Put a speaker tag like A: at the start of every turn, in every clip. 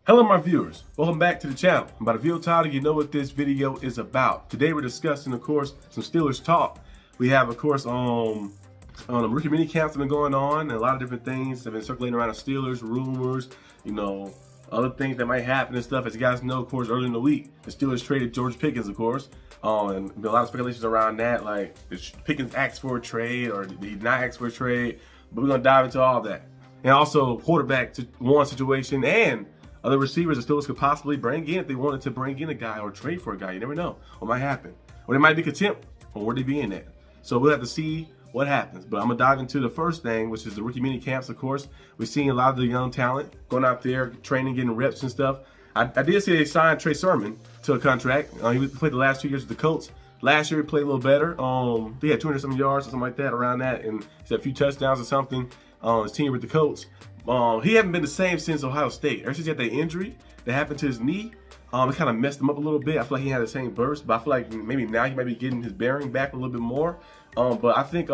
A: Hello my viewers, welcome back to the channel. By the video title, you know what this video is about. Today we're discussing, of course, some Steelers talk. We have, of course, rookie mini camps have been going on, and a lot of different things have been circulating around the Steelers, rumors, other things that might happen and stuff. As you guys know, of course, earlier in the week, the Steelers traded George Pickens, of course, and been a lot of speculations around that, like did Pickens ask for a trade or did he not ask for a trade? But we're gonna dive into all that, and also quarterback to one situation and other receivers the Steelers could possibly bring in if they wanted to bring in a guy or trade for a guy. You never know what might happen. Or they might be contempt on where they be in at. So we'll have to see what happens. But I'm going to dive into the first thing, which is the rookie mini camps, of course. We're seeing a lot of the young talent going out there, training, getting reps and stuff. I did see they signed Trey Sermon to a contract. He played the last 2 years with the Colts. Last year he played a little better. He had 200-something yards or something like that, around that. And he had a few touchdowns or something his team with the Colts. He hasn't been the same since Ohio State. Ever since he had that injury that happened to his knee, it kind of messed him up a little bit. I feel like he had the same burst, but I feel like maybe now he might be getting his bearing back a little bit more. But I think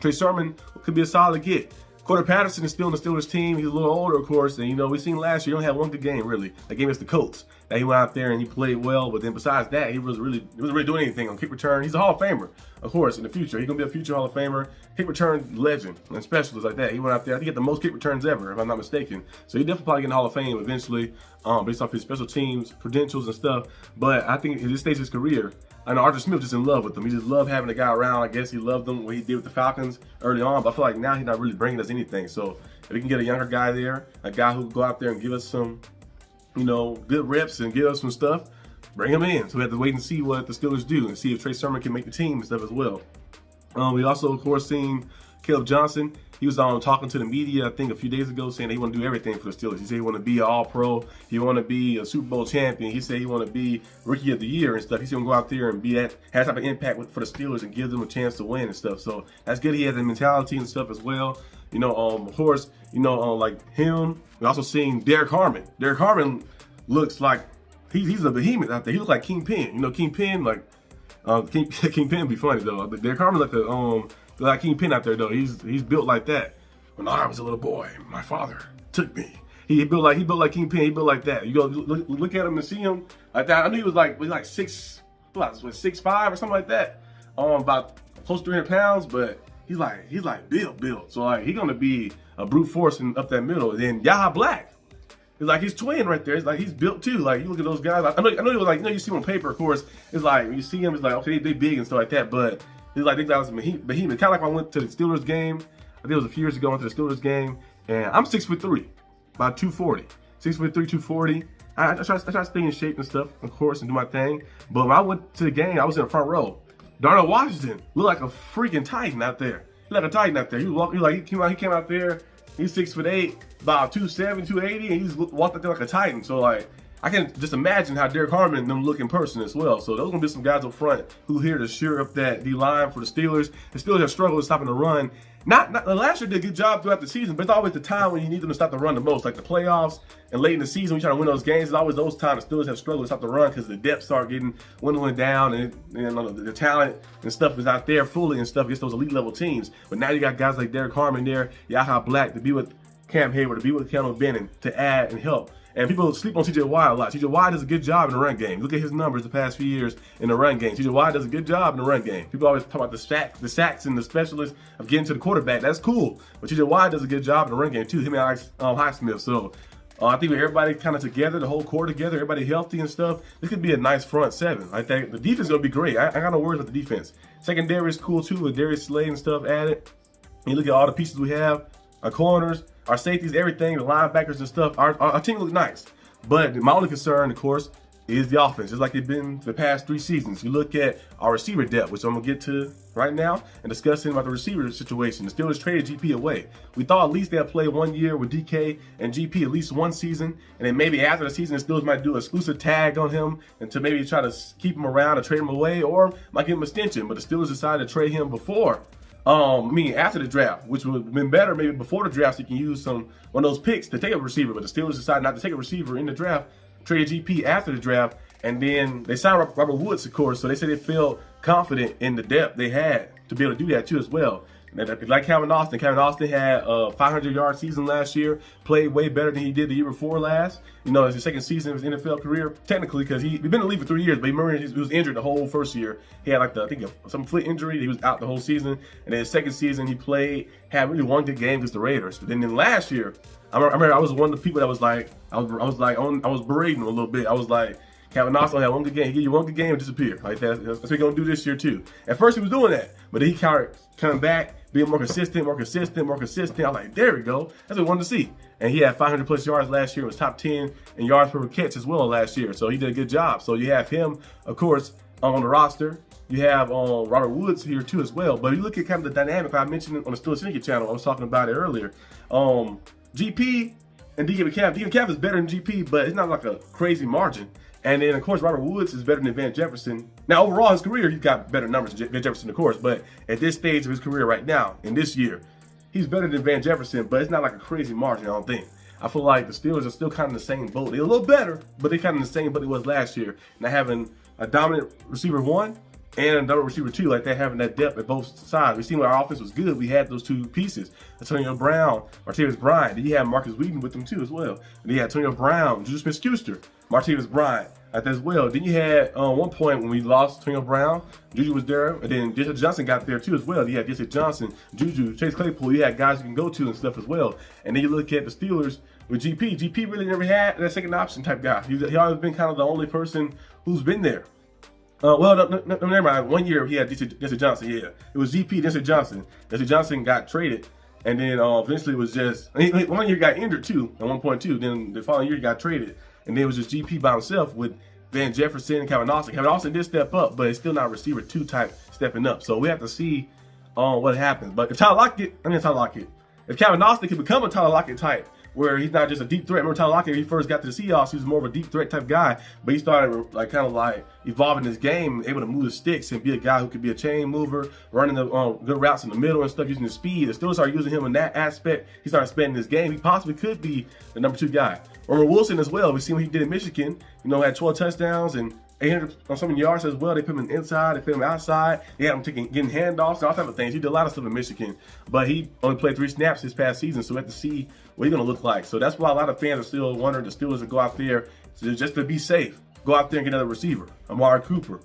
A: Trey Sermon could be a solid get. Corder Patterson is still on the Steelers team. He's a little older, of course, and we've seen last year he only had one good game really. That game against the Colts. That he went out there and he played well, but then besides that, he wasn't really doing anything on kick return. He's a Hall of Famer, of course, in the future. He's gonna be a future Hall of Famer, kick return legend and specialist like that. He went out there, I think he had the most kick returns ever, if I'm not mistaken. So he definitely probably get in the Hall of Fame eventually, based off his special teams credentials and stuff. But I think at this stage of his career, I know Arthur Smith just in love with him. He just loved having the guy around. I guess he loved him what he did with the Falcons early on, but I feel like now he's not really bringing us anything. So if we can get a younger guy there, a guy who can go out there and give us some, good reps and give us some stuff, bring him in. So we have to wait and see what the Steelers do and see if Trey Sermon can make the team and stuff as well. We also, of course, seen Caleb Johnson. He was talking to the media, I think, a few days ago, saying that he want to do everything for the Steelers. He said he want to be an All-Pro. He want to be a Super Bowl champion. He said he want to be Rookie of the Year and stuff. He's going to go out there and have that type of impact for the Steelers and give them a chance to win and stuff. So that's good. He has the mentality and stuff as well. Of course, like him. We also seen Derek Harmon. Derek Harmon looks like he's a behemoth out there. He looks like Kingpin. Kingpin, like Kingpin be funny though. Derek Harmon like Kingpin out there though. He's built like that. When I was a little boy, my father took me. He built like Kingpin. He built like that. You go look at him and see him like that. I knew he was like 6'5" or something like that. About close to 300 pounds, but he's like built. So like he's gonna be a brute force up that middle. And then Yaha Black is like his twin right there. It's like he's built too. Like you look at those guys. I know he was like, you see him on paper, of course. It's like when you see him, it's like okay, they big and stuff like that. But he's like, that was behemoth. Kind of like when I went to the Steelers game. I think it was a few years ago. I went to the Steelers game, and I'm 6'3", about 240. 6'3", 240. I try to stay in shape and stuff, of course, and do my thing. But when I went to the game, I was in the front row. Darnell Washington looked like a freaking Titan out there. He like a Titan out there. He came out there. He's 6'8", about 270, 280, and he just walked out there like a Titan. So like, I can just imagine how Derek Harmon and them look in person as well. So those gonna be some guys up front who here to shore up that D line for the Steelers. The Steelers have struggled with stopping the run. Not last year did a good job throughout the season, but it's always the time when you need them to stop the run the most, like the playoffs and late in the season when you try to win those games. It's always those times the Steelers have struggled to stop the run because the depth start getting dwindling down and the talent and stuff is out there fully and stuff against those elite level teams. But now you got guys like Derek Harmon there, Yaha Black to be with Cam Hayward, to be with Keanu Benning, to add and help. And people sleep on TJ Watt a lot. TJ Watt does a good job in the run game. Look at his numbers the past few years in the run game. TJ Watt does a good job in the run game. People always talk about the sacks and the specialists of getting to the quarterback. That's cool. But TJ Watt does a good job in the run game too. Him and Alex Highsmith. So I think with everybody kind of together, the whole core together, everybody healthy and stuff, this could be a nice front seven. I think the defense is going to be great. I got no worries about the defense. Secondary is cool too with Darius Slade and stuff added. And you look at all the pieces we have, our corners, our safeties, everything, the linebackers and stuff. Our team looks nice. But my only concern, of course, is the offense, just like it's been for the past 3 seasons. You look at our receiver depth, which I'm going to get to right now, and discussing about the receiver situation. The Steelers traded GP away. We thought at least they'd play 1 year with DK and GP at least 1 season, and then maybe after the season, the Steelers might do an exclusive tag on him and to maybe try to keep him around or trade him away, or might give him an extension. But the Steelers decided to trade him after the draft, which would have been better maybe before the draft so you can use one of those picks to take a receiver. But the Steelers decided not to take a receiver in the draft, traded GP after the draft, and then they signed Robert Woods, of course. So they said they felt confident in the depth they had to be able to do that too as well. Like Calvin Austin. Calvin Austin had a 500-yard season last year, played way better than he did the year before last. You know, it's his second season of his NFL career, technically, because he's been in the league for 3 years, but remember he was injured the whole first year. He had some foot injury. He was out the whole season. And then his second season, he played, had really one good game against the Raiders. But then last year, I remember I was one of the people that was like, I was berating him a little bit. I was like, Calvin Austin had one good game. He give you one good game and disappear. Like that's what he's gonna do this year too. At first he was doing that, but then he coming back, being more consistent. I was like, there we go. That's what we wanted to see. And he had 500 plus yards last year. Was top 10 in yards per catch as well last year. So he did a good job. So you have him, of course, on the roster. You have Robert Woods here too as well. But you look at kind of the dynamic I mentioned on the SteelerNation channel. I was talking about it earlier. GP and DK Metcalf. DK Metcalf is better than GP, but it's not like a crazy margin. And then, of course, Robert Woods is better than Van Jefferson. Now, overall, in his career, he's got better numbers than Van Jefferson, of course. But at this stage of his career right now, in this year, he's better than Van Jefferson, but it's not like a crazy margin, I don't think. I feel like the Steelers are still kind of in the same boat. They're a little better, but they're kind of in the same boat they was last year. Not having a dominant receiver 1 and a dominant receiver 2, like that, having that depth at both sides. We seen when our offense was good, we had those two pieces. Antonio Brown, Martavis Bryant. Then you had Marcus Wheaton with them too as well. And you had Antonio Brown, Juju Smith-Schuster, Martavis Bryant as well. Then you had one point when we lost Antonio Brown, Juju was there, and then Jesse Johnson got there too as well. You had Jesse Johnson, Juju, Chase Claypool. You had guys you can go to and stuff as well. And then you look at the Steelers with GP. GP really never had that second option type guy. He always been kind of the only person who's been there. Well, no, never mind. 1 year he had Jesse Johnson. Yeah, it was GP, Jesse Johnson. Jesse Johnson got traded, and then eventually it was just 1 year he got injured too at 1.2. Then the following year he got traded, and then it was just GP by himself with Van Jefferson and Calvin Austin. Calvin Austin did step up, but it's still not receiver 2 type stepping up. So we have to see what happens. But if if Calvin Austin can become a Tyler Lockett type, where he's not just a deep threat. Remember Tyler Lockett, when he first got to the Seahawks, he was more of a deep threat type guy, but he started like evolving his game, able to move the sticks and be a guy who could be a chain mover, running the good routes in the middle and stuff, using his speed. The Steelers started using him in that aspect. He started spending his game. He possibly could be the number 2 guy. Roman Wilson as well. We seen what he did in Michigan. You know, had 12 touchdowns and 800 on some yards as well. They put him inside, they put him outside. They had him getting handoffs and all type of things. He did a lot of stuff in Michigan, but he only played 3 snaps this past season, so we have to see what he's going to look like. So that's why a lot of fans are still wondering the Steelers will go out there just to be safe. Go out there and get another receiver, Amari Cooper,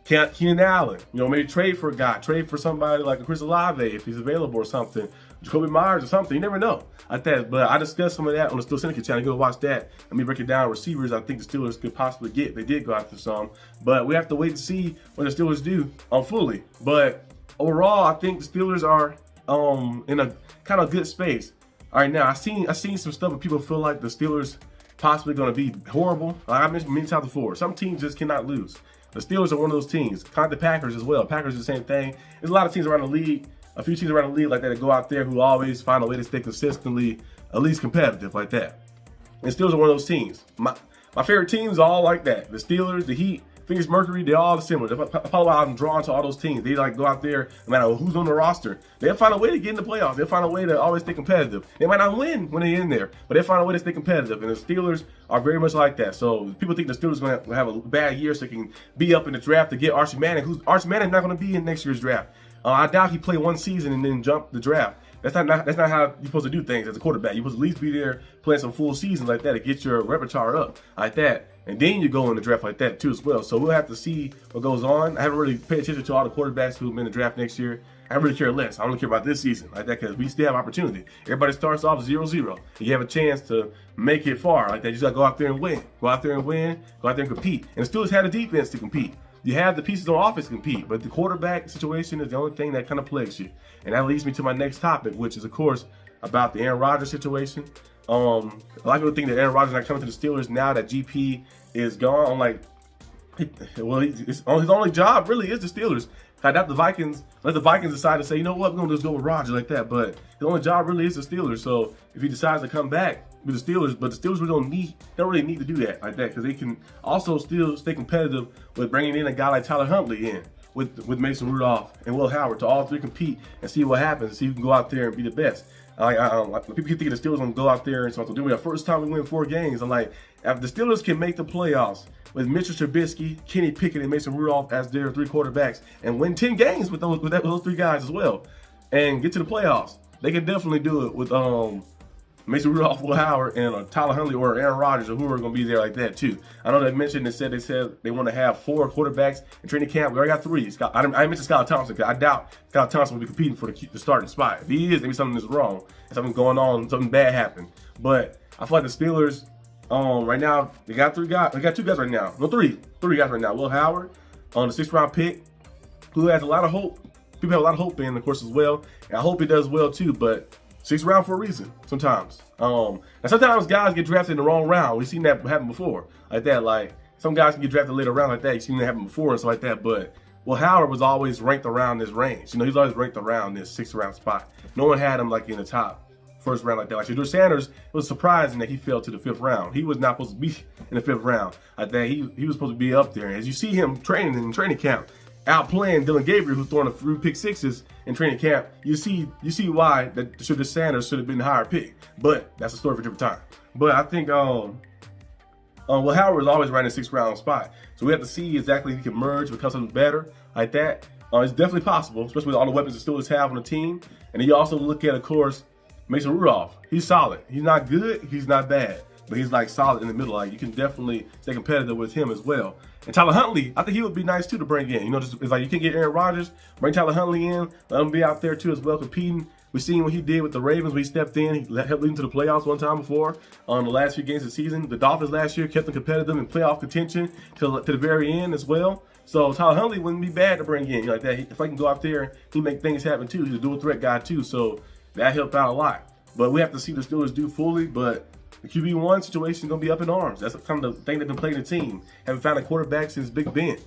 A: Keenan Allen. You know, maybe trade for a guy, trade for somebody like a Chris Olave if he's available or something. Jacoby Myers or something. You never know like that. But I discussed some of that on the SteelerNation channel. Go watch that. Let me break it down. Receivers I think the Steelers could possibly get. They did go after some. But we have to wait and see what the Steelers do fully. But overall, I think the Steelers are in a kind of good space. All right, now I seen some stuff where people feel like the Steelers possibly going to be horrible. Like I mentioned many times before, some teams just cannot lose. The Steelers are one of those teams. Kind of the Packers as well. Packers are the same thing. There's a lot of teams around the league. A few teams around the league like that go out there who always find a way to stay consistently at least competitive like that. And Steelers are one of those teams. My favorite teams are all like that. The Steelers, the Heat, Phoenix Mercury, they're all similar. That's probably why I'm drawn to all those teams. They like go out there, no matter who's on the roster, they'll find a way to get in the playoffs. They'll find a way to always stay competitive. They might not win when they're in there, but they'll find a way to stay competitive. And the Steelers are very much like that. So people think the Steelers are going to have a bad year so they can be up in the draft to get Archie Manning. Archie Manning's not going to be in next year's draft. I doubt he played 1 season and then jump the draft. That's not how you're supposed to do things as a quarterback. You're supposed to at least be there playing some full seasons like that to get your repertoire up like that. And then you go in the draft like that too as well. So we'll have to see what goes on. I haven't really paid attention to all the quarterbacks who've been in the draft next year. I really care less. I don't care about this season like that because we still have opportunity. Everybody starts off 0-0. You have a chance to make it far like that. You just got to go out there and win. Go out there and win. Go out there and compete. And the Steelers had a defense to compete. You have the pieces on offense to compete, but the quarterback situation is the only thing that kind of plagues you. And that leads me to my next topic, which is, of course, about the Aaron Rodgers situation. A lot of people think that Aaron Rodgers is not coming to the Steelers now that GP is gone. I'm like, well, his only job really is the Steelers. Let the Vikings decide to say, you know what, we're going to just go with Rodgers like that. But his only job really is the Steelers. So if he decides to come back with the Steelers, but the Steelers really don't really need to do that like that because they can also still stay competitive with bringing in a guy like Tyler Huntley in with Mason Rudolph and Will Howard to all 3 compete and see what happens and see who can go out there and be the best. People keep thinking the Steelers gonna go out there and so do the first time we win 4 games. I'm like, if the Steelers can make the playoffs with Mitchell Trubisky, Kenny Pickett, and Mason Rudolph as their 3 quarterbacks, and win 10 games with those 3 guys as well, and get to the playoffs, they can definitely do it with Mason Rudolph, Will Howard, and Tyler Huntley or Aaron Rodgers, or who are going to be there like that too. I know they said they want to have 4 quarterbacks in training camp. We already got 3. I mentioned Skylar Thompson because I doubt Skylar Thompson will be competing for the starting spot. If he is, maybe something is wrong, something going on, something bad happened. But I feel like the Steelers right now they got 3 guys. They got 2 guys right now. No, 3 guys right now. Will Howard on the 6th round pick, who has a lot of hope. People have a lot of hope in, of course, as well. And I hope he does well too. But 6th round for a reason sometimes. And sometimes guys get drafted in the wrong round. We've seen that happen before. Like that, like some guys can get drafted later round like that. You've seen that happen before and stuff like that. But Will Howard was always ranked around this range. You know, he's always ranked around this 6th round spot. No one had him like in the top 1st round like that. Like Shedeur Sanders, it was surprising that he fell to the 5th round. He was not supposed to be in the 5th round. Like that, he was supposed to be up there. And as you see him training in training camp, outplaying Dylan Gabriel, who's throwing a few pick 6s in training camp, you see why that Shedeur Sanders should have been the higher pick. But that's a story for a different time. But I think Will Howard is always right in the 6th round spot. So we have to see exactly if he can merge, become something better like that. It's definitely possible, especially with all the weapons the Steelers have on the team. And then you also look at, of course, Mason Rudolph. He's solid. He's not good. He's not bad. But he's like solid in the middle. Like you can definitely stay competitive with him as well. And Tyler Huntley, I think he would be nice too to bring in. You know, just it's like you can get Aaron Rodgers, bring Tyler Huntley in, let him be out there too as well competing. We've seen what he did with the Ravens when he stepped in. He helped lead them to the playoffs one time before on the last few games of the season. The Dolphins last year kept them competitive in playoff contention to the very end as well. So Tyler Huntley wouldn't be bad to bring in like that. If I can go out there, he make things happen too. He's a dual threat guy too, so that helped out a lot. But we have to see the Steelers do fully. But the QB1 situation is going to be up in arms. That's kind of the thing they've been playing the team. Haven't found a quarterback since Big Ben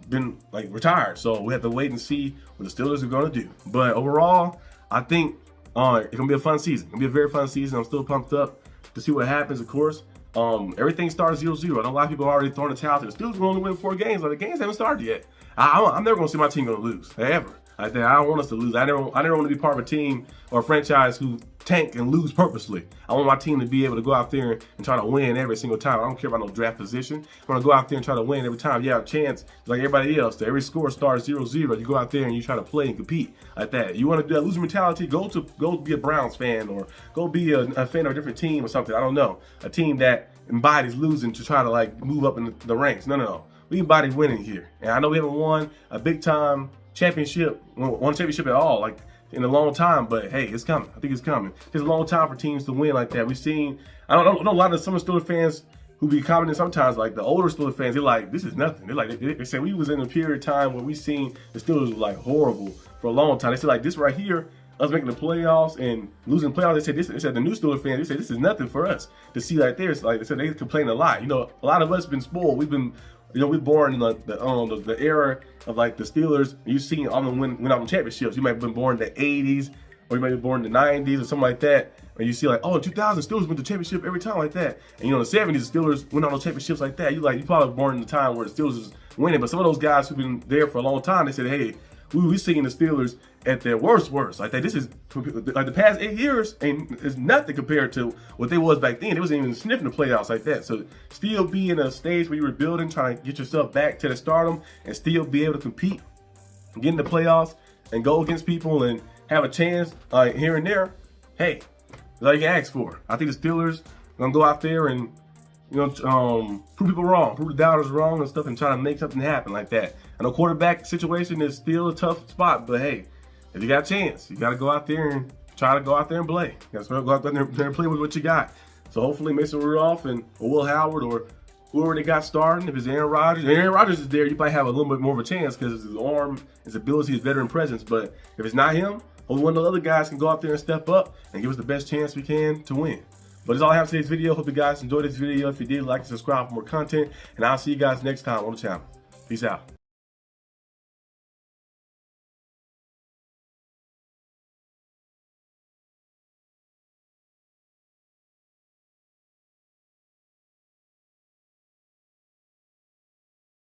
A: been like retired. So we have to wait and see what the Steelers are going to do. But overall, I think it's going to be a fun season. It's going to be a very fun season. I'm still pumped up to see what happens, of course. Everything starts 0-0. I know a lot of people are already throwing the towel. The Steelers will only win 4 games. Like, the games haven't started yet. I'm never going to see my team going to lose, ever. I don't want us to lose. I never want to be part of a team or a franchise who tank and lose purposely. I want my team to be able to go out there and try to win every single time. I don't care about no draft position. I want to go out there and try to win every time. You have a chance, like everybody else. Every score starts 0-0. You go out there and you try to play and compete like that. You want to do that losing mentality? Go be a Browns fan or go be a fan of a different team or something. I don't know. A team that embodies losing to try to like move up in the ranks. No. We embody winning here. And I know we haven't won a big time championship, won a championship at all, like in a long time, but hey, it's coming. I think it's coming. It's a long time for teams to win like that. We've seen, I don't know a lot of some Steelers fans who be commenting sometimes, like the older Steelers fans, they're like, this is nothing. They're like, they say we was in a period of time where we seen the Steelers was like horrible for a long time. They say like this right here, us making the playoffs and losing playoffs. They said the new Steelers fans, they say this is nothing for us to see like this. Like they said, they complain a lot. You know, a lot of us been spoiled. We've been, you know, we're born in the era of like the Steelers. You've seen all them win out in championships. You might have been born in the 80s, or you might be born in the 90s or something like that. Or you see like, oh, in 2000, Steelers went to championship every time like that. And you know, in the 70s, the Steelers went on those championships like that. You probably born in the time where the Steelers was winning. But some of those guys who've been there for a long time, they said, hey, we seen the Steelers at their worst. Like that, this is like the past 8 years is nothing compared to what they was back then. They wasn't even sniffing the playoffs like that. So still be in a stage where you were building, trying to get yourself back to the stardom and still be able to compete, get in the playoffs and go against people and have a chance here and there. Hey, that's all you can ask for. I think the Steelers are gonna go out there and, you know, prove people wrong, prove the doubters wrong and stuff, and try to make something happen like that. I know quarterback situation is still a tough spot, but hey, if you got a chance, you got to go out there and try to go out there and play. You got to go out there and play with what you got. So hopefully Mason Rudolph or Will Howard or whoever they got starting, if it's Aaron Rodgers is there, you probably have a little bit more of a chance because his arm, his ability, his veteran presence. But if it's not him, hopefully one of the other guys can go out there and step up and give us the best chance we can to win. But that's all I have for today's video. Hope you guys enjoyed this video. If you did, like and subscribe for more content. And I'll see you guys next time on the channel. Peace out.